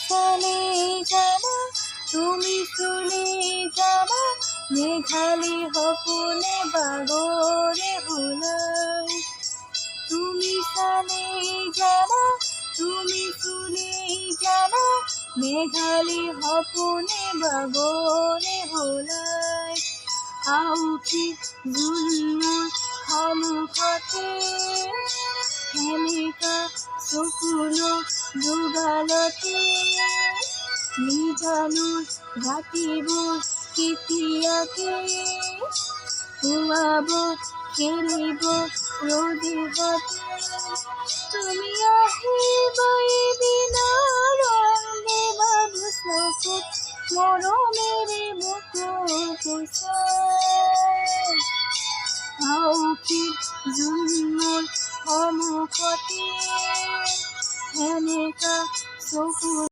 চালে যাবা তুমি চলে যাবা মেঘালী সপোনে বাগৰে ওলাই তুমি চালে যাবা তুমি চলে যাবা মেঘালী সপোনে বাগৰে ওলাই আউঠি জোনমোৰ সন্মুখতে সেমেকা চকুৰ দুগালতে নিজানো ৰাতিবোৰ কেতিয়াকে শুৱাব খেলিব ৰ'দহঁতে তুমি আহিবা এদিনৰ ৰং চকুত মৰমেৰে বুকুৰ কোচাই আউঠি জোনমোৰ সন্মুখতে সেমেকা চকুৰ